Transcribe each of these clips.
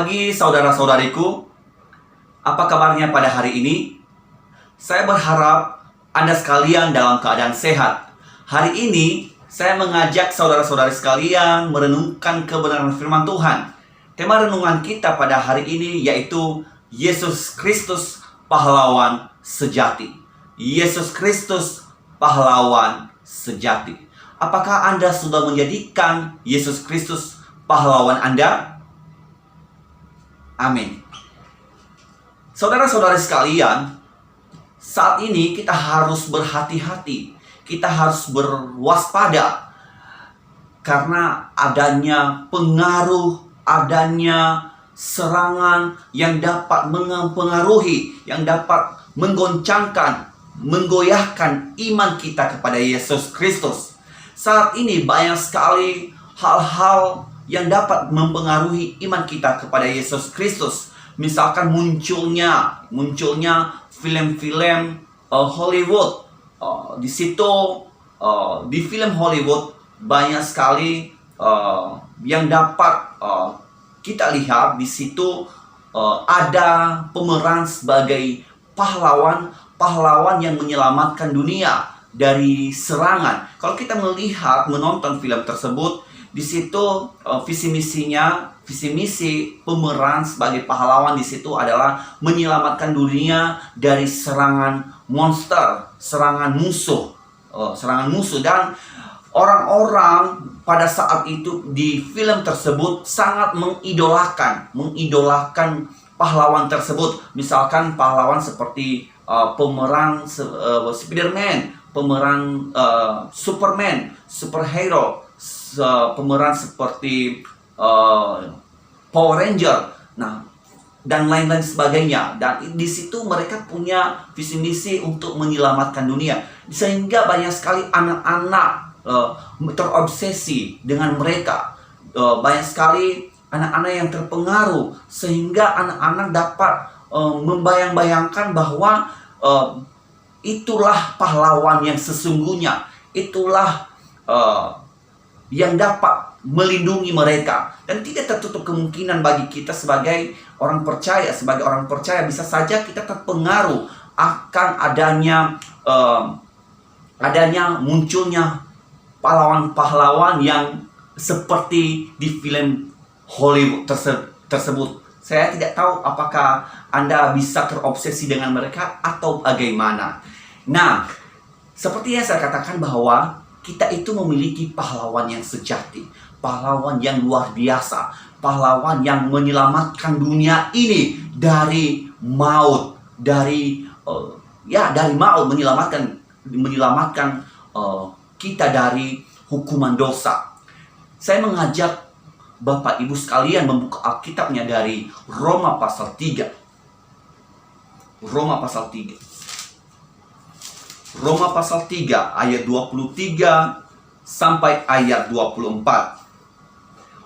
pagi saudara-saudariku. Apa kabarnya pada hari ini? Saya berharap Anda sekalian dalam keadaan sehat. Hari ini saya mengajak saudara-saudari sekalian merenungkan kebenaran firman Tuhan. Tema renungan kita pada hari ini yaitu Yesus Kristus pahlawan sejati. Yesus Kristus pahlawan sejati. Apakah Anda sudah menjadikan Yesus Kristus pahlawan Anda? Amin. Saudara-saudari sekalian, saat ini kita harus berhati-hati. Kita harus berwaspada karena adanya pengaruh, adanya serangan yang dapat mempengaruhi, yang dapat menggoncangkan, menggoyahkan iman kita kepada Yesus Kristus. Saat ini banyak sekali hal-hal yang dapat mempengaruhi iman kita kepada Yesus Kristus. Misalkan munculnya film-film Hollywood. Di situ di film Hollywood banyak sekali yang dapat kita lihat. Di situ ada pemeran sebagai pahlawan yang menyelamatkan dunia dari serangan. Kalau kita menonton film tersebut, di situ visi misi pemeran sebagai pahlawan di situ adalah menyelamatkan dunia dari serangan monster, serangan musuh. Dan orang-orang pada saat itu di film tersebut sangat mengidolakan pahlawan tersebut. Misalkan pahlawan seperti pemeran Spider-Man, pemeran Superman, superhero, pemeran seperti Power Ranger, dan lain-lain sebagainya. Dan di situ mereka punya visi misi untuk menyelamatkan dunia, sehingga banyak sekali anak-anak terobsesi dengan mereka. Banyak sekali anak-anak yang terpengaruh, sehingga anak-anak dapat membayang-bayangkan bahwa itulah pahlawan yang sesungguhnya, itulah yang dapat melindungi mereka. Dan tidak tertutup kemungkinan bagi kita sebagai orang percaya bisa saja kita terpengaruh akan adanya munculnya pahlawan-pahlawan yang seperti di film Hollywood tersebut. Saya tidak tahu apakah Anda bisa terobsesi dengan mereka atau bagaimana. Nah, seperti yang saya katakan bahwa kita itu memiliki pahlawan yang sejati, pahlawan yang luar biasa, pahlawan yang menyelamatkan dunia ini dari maut, dari maut, menyelamatkan kita dari hukuman dosa. Saya mengajak Bapak Ibu sekalian membuka Alkitabnya dari Roma pasal 3. Roma pasal 3 ayat 23 sampai ayat 24.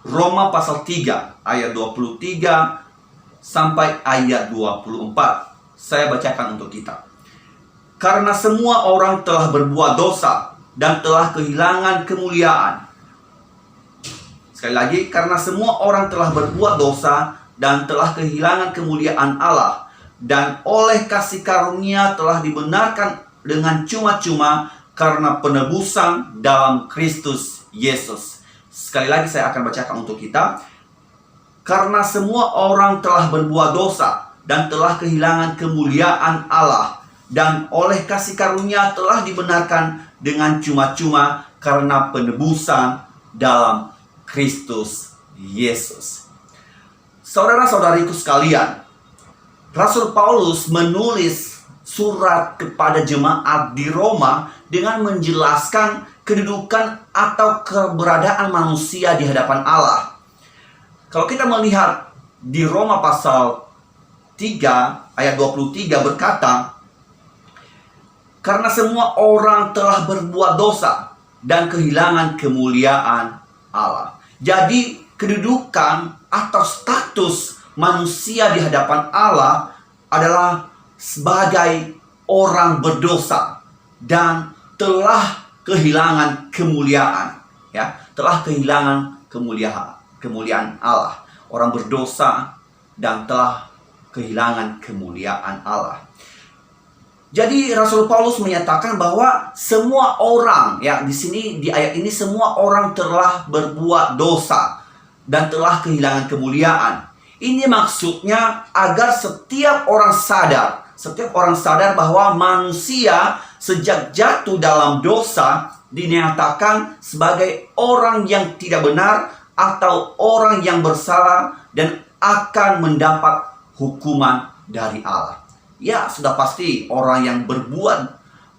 Roma pasal 3 ayat 23 sampai ayat 24. Saya bacakan untuk kita. Karena semua orang telah berbuat dosa dan telah kehilangan kemuliaan. Sekali lagi, karena semua orang telah berbuat dosa dan telah kehilangan kemuliaan Allah, dan oleh kasih karunia telah dibenarkan dengan cuma-cuma karena penebusan dalam Kristus Yesus. Sekali lagi saya akan bacakan untuk kita. Karena semua orang telah berbuat dosa dan telah kehilangan kemuliaan Allah, dan oleh kasih karunia telah dibenarkan dengan cuma-cuma karena penebusan dalam Kristus Yesus. Saudara-saudariku sekalian, Rasul Paulus menulis surat kepada jemaat di Roma dengan menjelaskan kedudukan atau keberadaan manusia di hadapan Allah. Kalau kita melihat di Roma pasal 3 ayat 23 berkata, karena semua orang telah berbuat dosa dan kehilangan kemuliaan Allah. Jadi kedudukan atau status manusia di hadapan Allah adalah sebagai orang berdosa dan telah kehilangan kemuliaan, telah kehilangan kemuliaan Allah. Orang berdosa dan telah kehilangan kemuliaan Allah. Jadi Rasul Paulus menyatakan bahwa semua orang, ya, di sini di ayat ini semua orang telah berbuat dosa dan telah kehilangan kemuliaan. Ini maksudnya agar setiap orang sadar bahwa manusia sejak jatuh dalam dosa dinyatakan sebagai orang yang tidak benar atau orang yang bersalah dan akan mendapat hukuman dari Allah. Ya, sudah pasti orang yang berbuat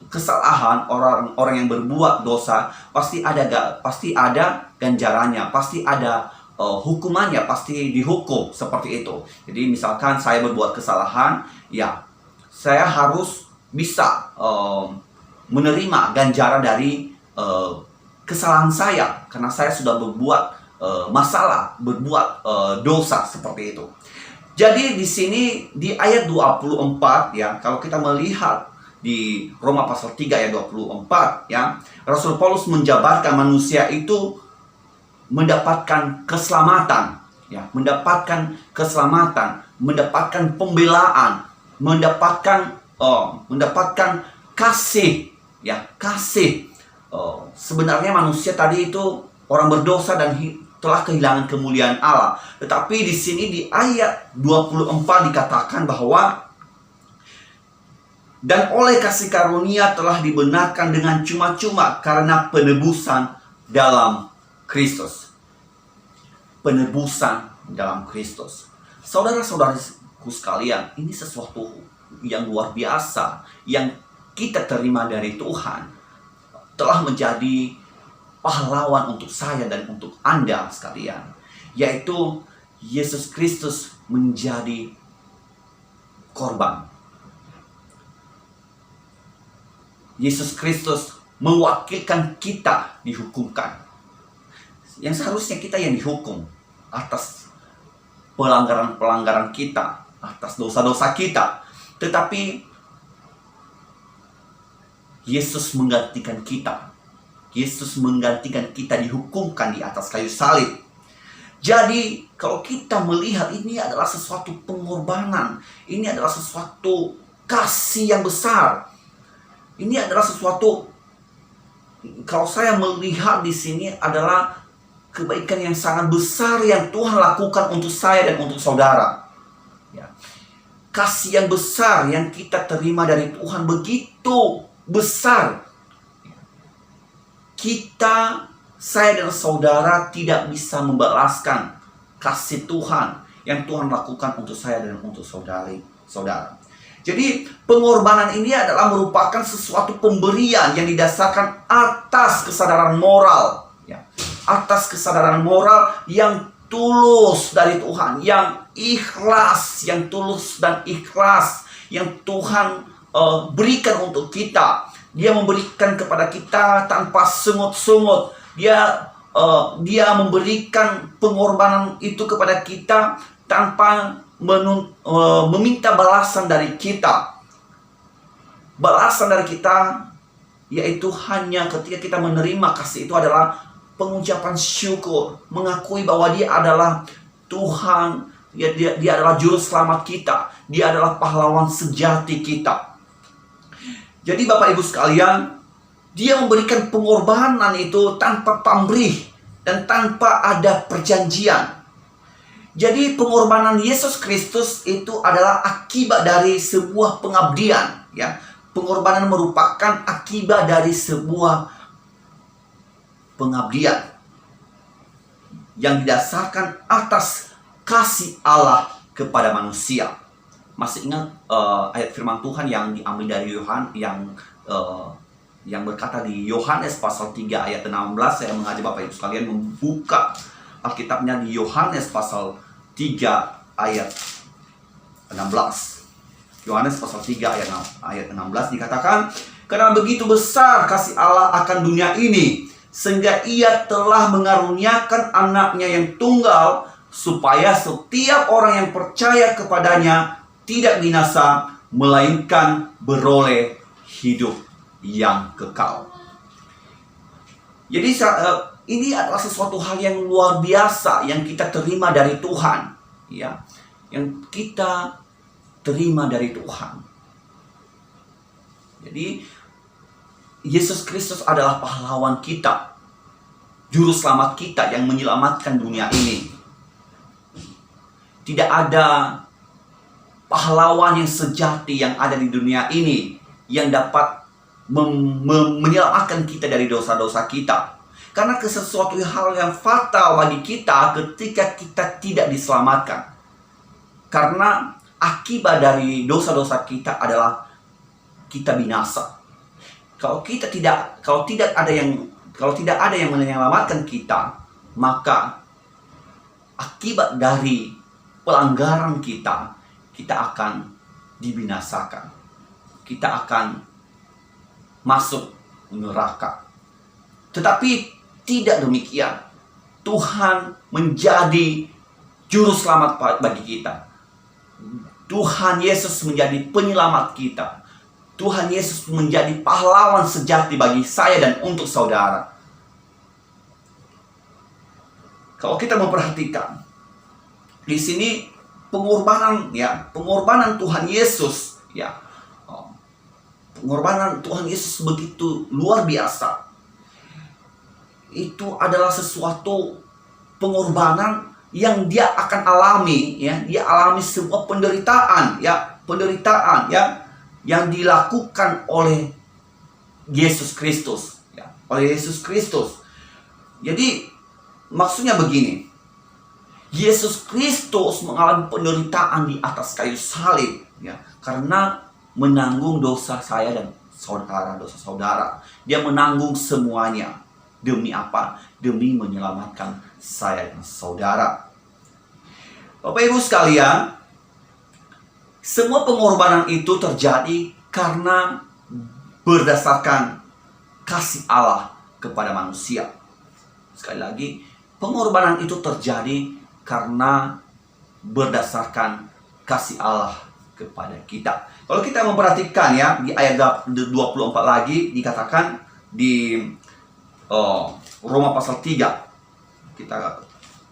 kesalahan, orang yang berbuat dosa pasti ada ganjarannya, pasti ada hukumannya, pasti dihukum seperti itu. Jadi misalkan saya berbuat kesalahan, ya saya harus bisa menerima ganjaran dari kesalahan saya karena saya sudah berbuat berbuat dosa seperti itu. Jadi di sini di ayat 24, ya, kalau kita melihat di Roma pasal 3 ayat 24, ya, Rasul Paulus menjabarkan manusia itu mendapatkan keselamatan, ya, mendapatkan pembelaan, mendapatkan kasih, ya, kasih. Sebenarnya manusia tadi itu orang berdosa dan telah kehilangan kemuliaan Allah. Tetapi di sini di ayat 24 dikatakan bahwa dan oleh kasih karunia telah dibenarkan dengan cuma-cuma karena penebusan dalam Kristus. Penebusan dalam Kristus. Saudara-saudaraku sekalian, ini sesuatu yang luar biasa yang kita terima dari Tuhan, telah menjadi pahlawan untuk saya dan untuk Anda sekalian, yaitu Yesus Kristus menjadi korban. Yesus Kristus mewakilkan kita dihukumkan. Yang seharusnya kita yang dihukum atas pelanggaran-pelanggaran kita, atas dosa-dosa kita. Tetapi Yesus menggantikan kita. Yesus menggantikan kita dihukumkan di atas kayu salib. Jadi kalau kita melihat ini adalah sesuatu pengorbanan, ini adalah sesuatu kasih yang besar. Ini adalah sesuatu, kalau saya melihat di sini adalah kebaikan yang sangat besar yang Tuhan lakukan untuk saya dan untuk saudara. Ya. Kasih yang besar yang kita terima dari Tuhan begitu besar. Saya dan saudara tidak bisa membalaskan kasih Tuhan yang Tuhan lakukan untuk saya dan untuk saudara. Jadi pengorbanan ini adalah merupakan sesuatu pemberian yang didasarkan atas kesadaran moral, ya, atas kesadaran moral yang tulus dari Tuhan, yang ikhlas, yang tulus dan ikhlas yang Tuhan berikan untuk kita. Dia memberikan kepada kita tanpa sungut-sungut. Dia memberikan pengorbanan itu kepada kita tanpa meminta balasan dari kita. Balasan dari kita yaitu hanya ketika kita menerima kasih itu adalah pengucapan syukur, mengakui bahwa Dia adalah Tuhan, dia adalah juru selamat kita, Dia adalah pahlawan sejati kita. Jadi Bapak Ibu sekalian, Dia memberikan pengorbanan itu tanpa pamrih dan tanpa ada perjanjian. Jadi pengorbanan Yesus Kristus itu adalah akibat dari sebuah pengabdian, ya. Pengorbanan merupakan akibat dari sebuah pengabdian yang didasarkan atas kasih Allah kepada manusia. Masih ingat ayat firman Tuhan yang diambil dari Yohanes yang berkata di Yohanes pasal 3 ayat 16. Saya mengajak Bapak Ibu sekalian membuka Alkitabnya di Yohanes pasal 3 ayat 16. Yohanes pasal 3 ayat 16 dikatakan, karena begitu besar kasih Allah akan dunia ini, sehingga Ia telah mengaruniakan anaknya yang tunggal, supaya setiap orang yang percaya kepadanya tidak binasa, melainkan beroleh hidup yang kekal. Jadi ini adalah sesuatu hal yang luar biasa yang kita terima dari Tuhan, ya. yang kita terima dari Tuhan. Jadi Yesus Kristus adalah pahlawan kita, juru selamat kita yang menyelamatkan dunia ini. Tidak ada pahlawan yang sejati yang ada di dunia ini yang dapat menyelamatkan kita dari dosa-dosa kita. Karena sesuatu hal yang fatal bagi kita ketika kita tidak diselamatkan. Karena akibat dari dosa-dosa kita adalah kita binasa. Kalau tidak ada yang menyelamatkan kita, maka akibat dari pelanggaran kita akan dibinasakan. Kita akan masuk neraka. Tetapi tidak demikian. Tuhan menjadi juru selamat bagi kita. Tuhan Yesus menjadi penyelamat kita. Tuhan Yesus menjadi pahlawan sejati bagi saya dan untuk saudara. Kalau kita memperhatikan di sini pengorbanan Tuhan Yesus, pengorbanan Tuhan Yesus begitu luar biasa. Itu adalah sesuatu pengorbanan yang dia akan alami, dia alami sebuah penderitaan yang dilakukan oleh Yesus Kristus, Jadi maksudnya begini, Yesus Kristus mengalami penderitaan di atas kayu salib, karena menanggung dosa saya dan dosa saudara. Dia menanggung semuanya. Demi apa? Demi menyelamatkan saya dan saudara. Bapak Ibu sekalian, semua pengorbanan itu terjadi karena berdasarkan kasih Allah kepada manusia. Sekali lagi, pengorbanan itu terjadi karena berdasarkan kasih Allah kepada kita. Kalau kita memperhatikan di ayat 24 lagi dikatakan di Roma pasal 3. Kita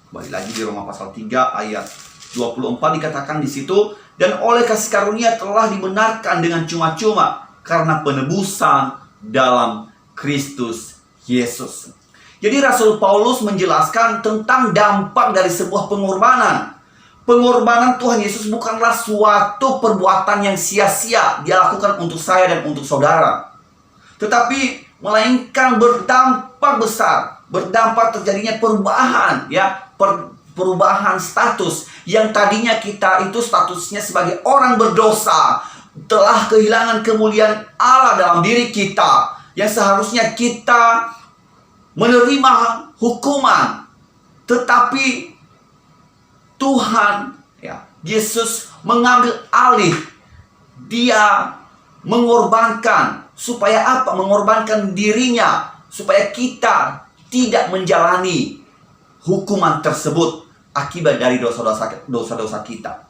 balik lagi di Roma pasal 3 ayat 24 dikatakan di situ, dan oleh kasih karunia telah dibenarkan dengan cuma-cuma karena penebusan dalam Kristus Yesus. Jadi Rasul Paulus menjelaskan tentang dampak dari sebuah pengorbanan. Pengorbanan Tuhan Yesus bukanlah suatu perbuatan yang sia-sia dia lakukan untuk saya dan untuk saudara, tetapi melainkan berdampak besar, berdampak terjadinya perubahan, perubahan status. Yang tadinya kita itu statusnya sebagai orang berdosa, telah kehilangan kemuliaan Allah dalam diri kita, yang seharusnya kita menerima hukuman, tetapi Tuhan Yesus mengambil alih. Dia mengorbankan. Supaya apa? Mengorbankan dirinya, supaya kita tidak menjalani hukuman tersebut akibat dari dosa-dosa kita.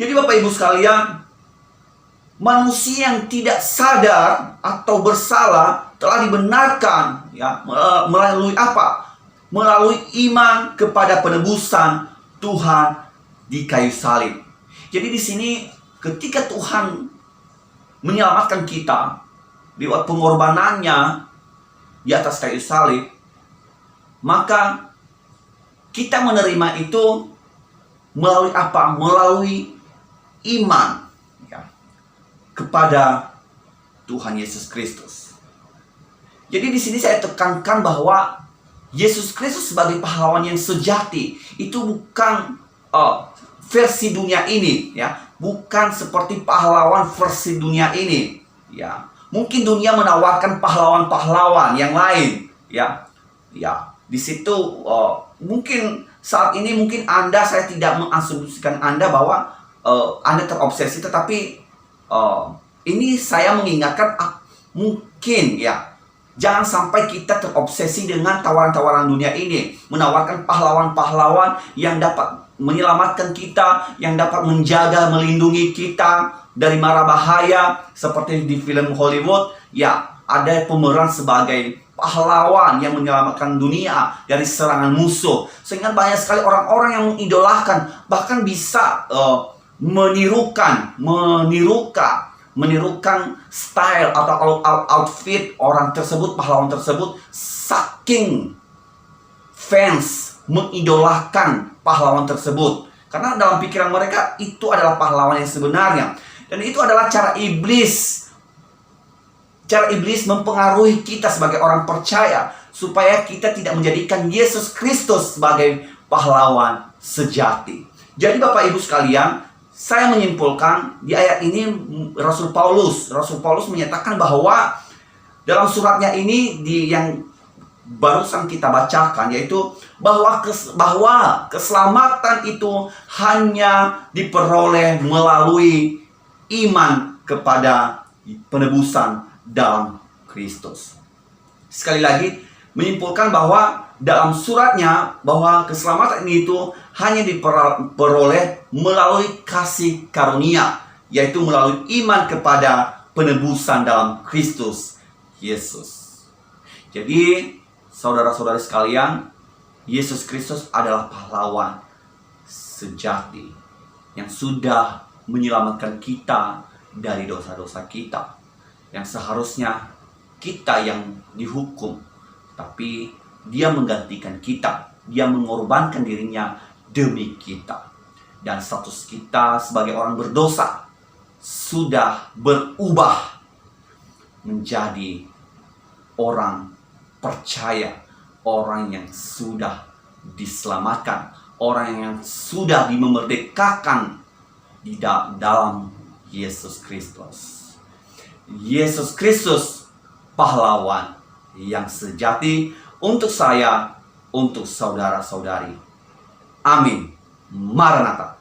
Jadi Bapak Ibu sekalian, manusia yang tidak sadar atau bersalah telah dibenarkan melalui apa? Melalui iman kepada penebusan Tuhan di kayu salib. Jadi di sini ketika Tuhan menyelamatkan kita lewat pengorbanannya di atas kayu salib, maka kita menerima itu melalui apa? Melalui iman kepada Tuhan Yesus Kristus. Jadi di sini saya tekankan bahwa Yesus Kristus sebagai pahlawan yang sejati itu bukan versi dunia ini, bukan seperti pahlawan versi dunia ini, Mungkin dunia menawarkan pahlawan-pahlawan yang lain, Di situ mungkin saat ini mungkin saya tidak mengasumsikan Anda bahwa Anda terobsesi, tetapi ini saya mengingatkan mungkin jangan sampai kita terobsesi dengan tawaran-tawaran dunia ini, menawarkan pahlawan-pahlawan yang dapat menyelamatkan kita, yang dapat menjaga, melindungi kita dari mara bahaya. Seperti di film Hollywood, ada pemeran sebagai pahlawan yang menyelamatkan dunia dari serangan musuh. Sehingga banyak sekali orang-orang yang mengidolakan, bahkan bisa menirukan style atau outfit orang tersebut, pahlawan tersebut, saking fans mengidolakan pahlawan tersebut. Karena dalam pikiran mereka itu adalah pahlawan yang sebenarnya. Dan itu adalah cara iblis. Cara iblis mempengaruhi kita sebagai orang percaya supaya kita tidak menjadikan Yesus Kristus sebagai pahlawan sejati. Jadi Bapak Ibu sekalian, saya menyimpulkan di ayat ini Rasul Paulus menyatakan bahwa dalam suratnya ini yang barusan kita bacakan, yaitu bahwa keselamatan itu hanya diperoleh melalui iman kepada penebusan dalam Kristus. Sekali lagi menyimpulkan bahwa dalam suratnya bahwa keselamatan itu hanya diperoleh melalui kasih karunia, yaitu melalui iman kepada penebusan dalam Kristus Yesus. Jadi saudara-saudari sekalian, Yesus Kristus adalah pahlawan sejati yang sudah menyelamatkan kita dari dosa-dosa kita, yang seharusnya kita yang dihukum, tapi Dia menggantikan kita. Dia mengorbankan dirinya demi kita. Dan status kita sebagai orang berdosa sudah berubah menjadi orang percaya, orang yang sudah diselamatkan, orang yang sudah dimerdekakan di dalam Yesus Kristus. Yesus Kristus pahlawan yang sejati untuk saya, untuk saudara-saudari. Amin. Maranatha.